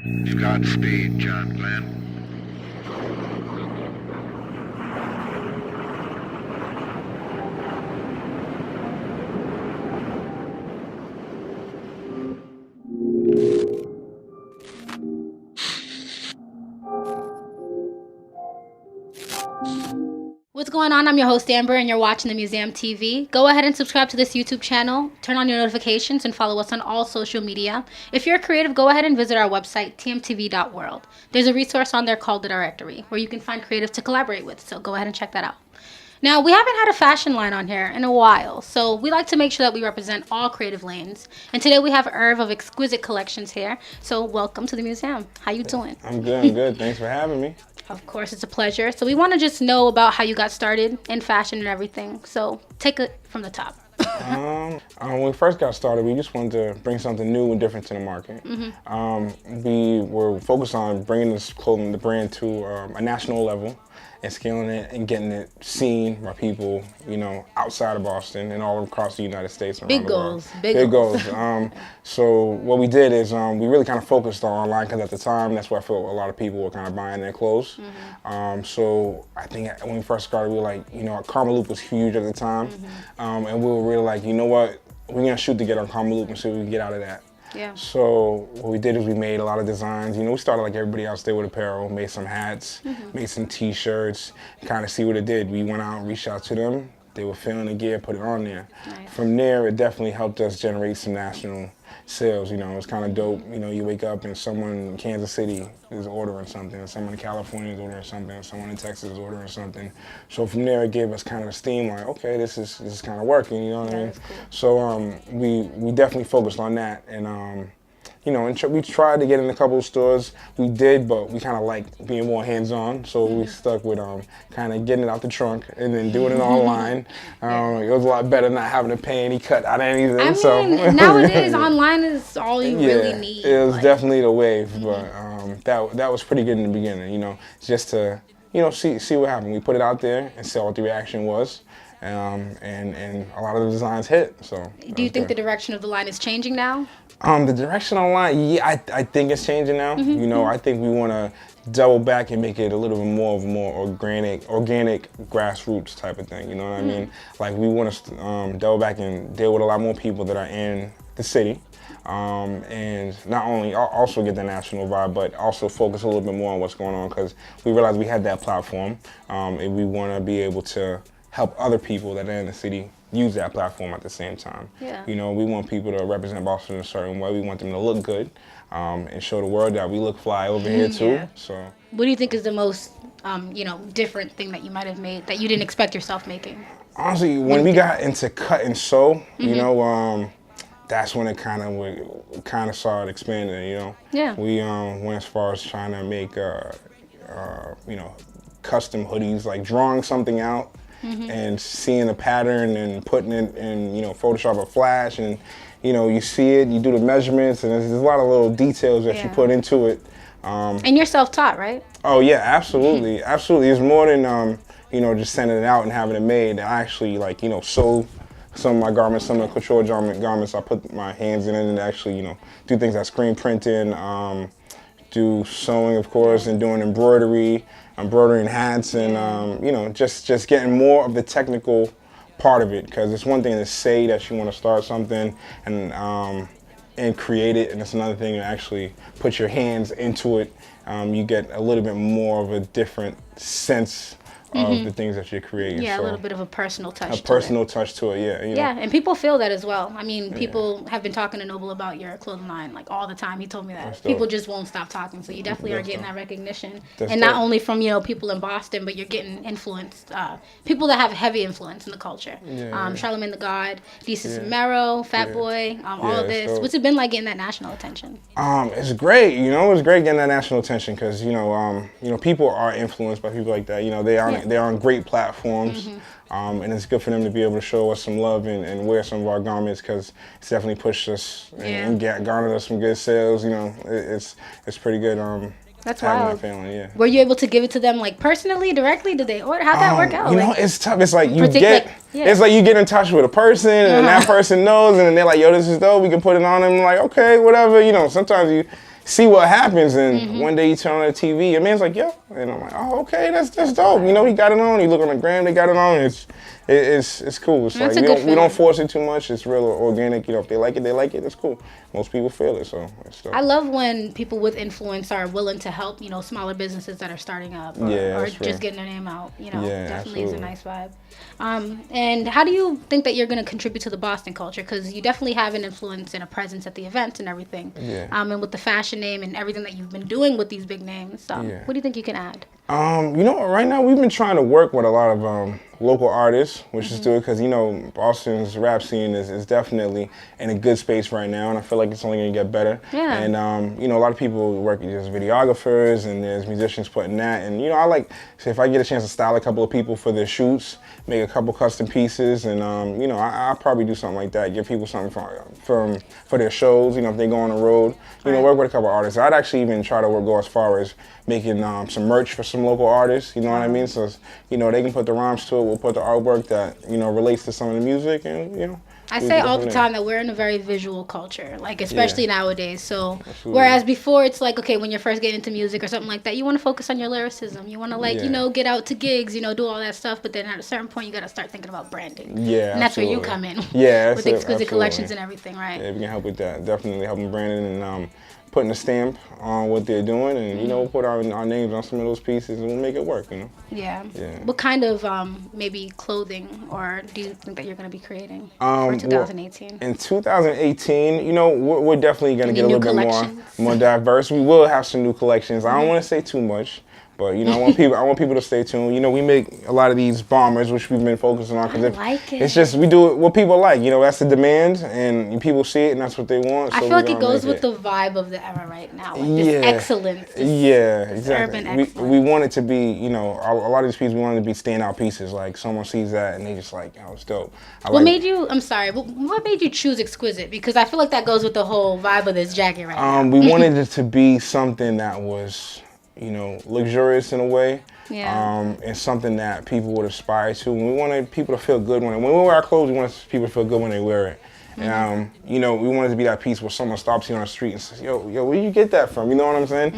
Godspeed, John Glenn. What's going on? I'm your host Amber and you're watching the Museum TV. Go ahead and subscribe to this YouTube channel, turn on your notifications, and follow us on all social media. If you're creative, go ahead and visit our website, tmtv.world. There's a resource on there called The Directory where you can find creatives to collaborate with, so go ahead and check that out. Now, we haven't had a fashion line on here in a while, so we like to make sure that we represent all creative lanes. And today we have Irv of Exquisite Collections here, so welcome to the museum. How you doing? I'm good. Thanks for having me. Of course, it's a pleasure. So we want to just know about how you got started in fashion and everything. So take it from the top. When we first got started, we just wanted to bring something new and different to the market. We were focused on bringing this clothing, the brand, to a national level and scaling it and getting it seen by people, you know, outside of Boston and all across the United States. Big goals. Big goals. So what we did is we really kind of focused on online because at the time, that's where I felt a lot of people were kind of buying their clothes. So I think when we first started, we were like, you know, Karmaloop was huge at the time. And we were really like, you know what, we're going to shoot to get on Karmaloop and see what we can get out of that. Yeah. So what we did is we made a lot of designs. You know, we started like everybody else did with apparel, made some hats, made some t-shirts, kind of see what it did. We went out and reached out to them. They were feeling the gear, put it on there. Nice. From there, it definitely helped us generate some national sales. You know, it was kind of dope. You know, you wake up and someone in Kansas City is ordering something, someone in California is ordering something, someone in Texas is ordering something. So from there, it gave us kind of a steam, like, okay, this is kind of working. You know what I mean? Cool. So we definitely focused on that, and you know, and we tried to get in a couple of stores. We did, but we kind of like being more hands-on, so we stuck with kind of getting it out the trunk and then doing it online. It was a lot better not having to pay any cut out of anything. I mean, nowadays online is all you really need. It was definitely the wave, but that was pretty good in the beginning. You know, just to see what happened. We put it out there and see what the reaction was. And a lot of the designs hit. So do you think the direction of the line is changing now? The direction of the line, yeah, I think it's changing now. You know, I think we want to double back and make it a little bit more of a more organic grassroots type of thing. You know what I mean? Like we want to double back and deal with a lot more people that are in the city. And not only also get the national vibe, but also focus a little bit more on what's going on, because we realized we had that platform, and we want to be able to help other people that are in the city use that platform at the same time. Yeah. You know, we want people to represent Boston in a certain way. We want them to look good, and show the world that we look fly over here too. Yeah. So, what do you think is the most, different thing that you might have made that you didn't expect yourself making? honestly, when we got into cut and sew, you know, that's when it kind of started expanding. You know. Yeah. We went as far as trying to make custom hoodies, like drawing something out. And seeing the pattern and putting it in, Photoshop or Flash, and you see it, you do the measurements, and there's a lot of little details that you put into it. And you're self-taught, right? Oh yeah, absolutely, absolutely. It's more than just sending it out and having it made. I actually sew some of my garments, some of the couture garments. I put my hands in it and actually do things like screen printing, do sewing, of course, and doing embroidering hats, and just getting more of the technical part of it, because it's one thing to say that you want to start something and create it, and it's another thing to actually put your hands into it. You get a little bit more of a different sense of the things that you're creating. Yeah, so a little bit of a personal touch to it. A personal touch to it, yeah. Yeah, and people feel that as well. I mean, people have been talking to Noble about your clothing line like all the time. He told me that. That's People dope. just won't stop talking. So you definitely are getting that recognition. That's and not dope. only from, people in Boston, but you're getting influenced, people that have heavy influence in the culture. Charlemagne Tha God, Desus Mero, Fat Boy, all of this. dope. What's it been like getting that national attention? It's great, it's great getting that national attention, because people are influenced by people like that. They're on great platforms, and it's good for them to be able to show us some love and wear some of our garments, because it's definitely pushed us and garnered us some good sales. It's pretty good. That's having wild. that feeling, yeah. Were you able to give it to them like personally, directly? Did they order? How'd that work out? It's tough. It's like Yeah. it's like you get in touch with a person, and that person knows, and then they're like, "Yo, this is dope. We can put it on." And I'm like, "Okay, whatever." Sometimes see what happens. And one day you turn on the TV, your man's like, yo, and I'm like, oh, okay, that's dope. You know, he got it on. You look on the gram, they got it on. It's cool. It's That's like we don't force it too much. It's real organic. You know, if they like it, they like it. It's cool. Most people feel it, so it's dope. I love when people with influence are willing to help, you know, smaller businesses that are starting up or just getting their name out. You know, definitely is a nice vibe. And how do you think that you're going to contribute to the Boston culture? Because you definitely have an influence and a presence at the events and everything. Yeah. And with the fashion name and everything that you've been doing with these big names. What do you think you can add? You know, right now we've been trying to work with a lot of local artists, which is good because, you know, Boston's rap scene is definitely in a good space right now, and I feel like it's only going to get better. Yeah. And, you know, a lot of people work as videographers, and there's musicians putting that. And, you know, I like, so if I get a chance to style a couple of people for their shoots, make a couple custom pieces, and, you know, I'll probably do something like that, give people something for their shows, you know, if they go on the road, you know, work with a couple of artists. I'd actually even try to go as far as making some merch for some local artists, you know what I mean? So, you know, they can put the rhymes to it, we'll put the artwork that, you know, relates to some of the music, and, you know. I say all the time that we're in a very visual culture, like especially nowadays. So whereas before it's like, okay, when you're first getting into music or something like that, you want to focus on your lyricism. You want to you know, get out to gigs, you know, do all that stuff. But then at a certain point, you got to start thinking about branding. Yeah, and that's where you come in. Yeah, with Exquisite Collections and everything, right? Yeah, we can help with that. Definitely helping branding and putting a stamp on what they're doing, and you know, we'll put our names on some of those pieces and we'll make it work, you know. Yeah. What kind of maybe clothing or do you think that you're going to be creating for 2018? In 2018, you know, we're definitely going to get a little bit more diverse. We will have some new collections. I don't want to say too much, but you know, I want people to stay tuned. You know, we make a lot of these bombers, which we've been focusing on because it's just we do it what people like. You know, that's the demand, and people see it, and that's what they want. I so feel like it goes with the vibe of the era right now, like this excellence. This exactly. Urban excellence. We want it to be, you know, a lot of these pieces we want it to be standout pieces. Like someone sees that and they just like, oh, it's dope. What made you? I'm sorry, but what made you choose Exquisite? Because I feel like that goes with the whole vibe of this jacket right now. We wanted it to be something that was, you know, luxurious in a way, and something that people would aspire to. And we wanted people to feel good when we wear our clothes. We want people to feel good when they wear it. And you know, we wanted to be that piece where someone stops you on the street and says, "Yo, where did you get that from?" You know what I'm saying?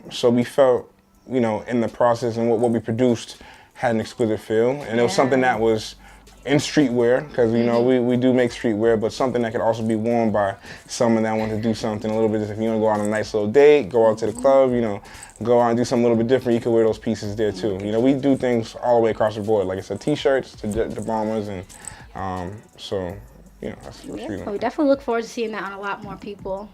So we felt, you know, in the process and what we produced had an exquisite feel, and it was something that was in streetwear, because you know we do make streetwear, but something that could also be worn by someone that wants to do something a little bit. If you want to go on a nice little date, go out to the club, you know, go out and do something a little bit different, you can wear those pieces there too. You know, we do things all the way across the board, like I said, t-shirts to the bombers, and so you know, that's we definitely look forward to seeing that on a lot more people.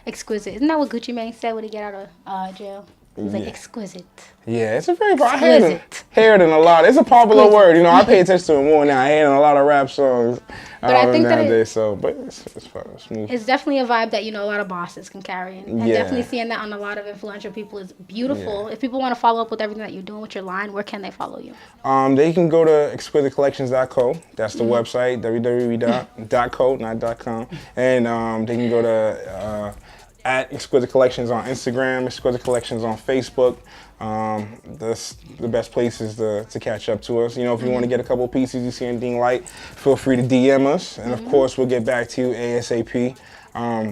Exquisite, isn't that what Gucci Mane said when he got out of jail? He's like, exquisite. Yeah, it's a very, I hear it in a lot. It's a popular word, you know. I pay attention to it more now. I hear it in a lot of rap songs nowadays. But it's fun, it's smooth. It's definitely a vibe that, you know, a lot of bosses can carry, and definitely seeing that on a lot of influential people is beautiful. If people want to follow up with everything that you're doing with your line, where can they follow you? They can go to exquisitecollections.co. That's the website, www.co, not .com, and they can go to at Exquisite Collections on Instagram, Exquisite Collections on Facebook. That's the best places to catch up to us. You know, if you want to get a couple pieces, you see anything light, feel free to DM us. And of course, we'll get back to you ASAP.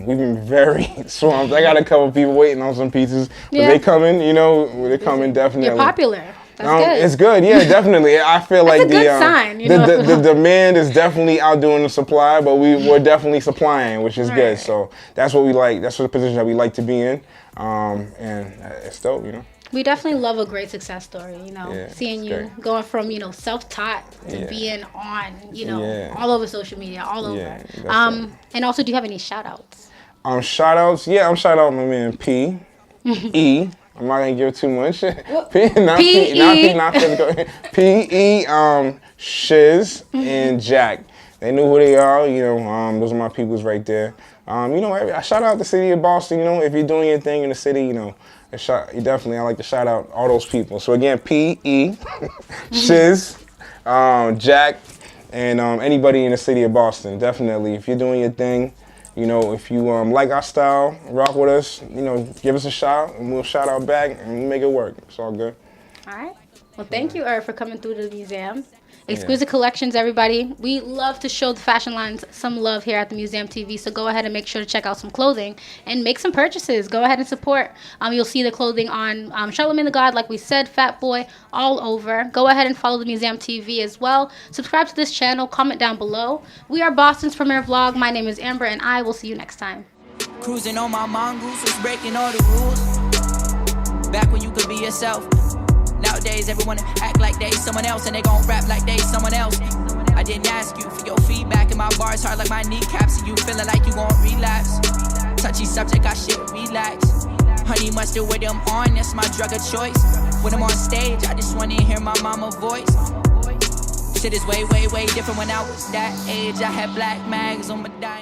We've been very swamped. I got a couple people waiting on some pieces. But they coming, you know, they're coming definitely. You're popular. That's good. It's good, yeah, definitely. I feel That's like a good sign, you know? the demand is definitely outdoing the supply, but we're definitely supplying, which is good. So that's what we like. That's the position that we like to be in, and it's dope, you know. We definitely love a great success story, you know, seeing you going from, you know, self-taught to being on, you know, all over social media, all over. And also, do you have any shout-outs? Shout-outs? Yeah, I'm shout-out my man P. E. I'm not gonna give too much. P.E. Shiz and Jack. They knew who they are. You know, those are my peoples right there. You know, I shout out the city of Boston. You know, if you're doing your thing in the city, you know, I like to shout out all those people. So again, P.E. Shiz, Jack, and anybody in the city of Boston. Definitely, if you're doing your thing. You know, if you like our style, rock with us, you know, give us a shout, and we'll shout out back, and we'll make it work. It's all good. All right. Well, thank you, for coming through the museum. Exquisite Collections, everybody. We love to show the fashion lines some love here at the Museum TV. So go ahead and make sure to check out some clothing and make some purchases. Go ahead and support. You'll see the clothing on Charlemagne Tha God, like we said, Fat Boy, all over. Go ahead and follow the Museum TV as well. Subscribe to this channel. Comment down below. We are Boston's premier vlog. My name is Amber, and I will see you next time. Cruising on my mongoose, was breaking all the rules. Back when you could be yourself. Nowadays, everyone act like they someone else, and they gon' rap like they someone else. I didn't ask you for your feedback, and my bars hard like my kneecaps, and you feeling like you gon' relapse. Touchy subject, I shit relax. Honey mustard with them on, that's my drug of choice. When I'm on stage, I just wanna hear my mama voice. Shit is way, way, way different when I was that age. I had black mags on my dime.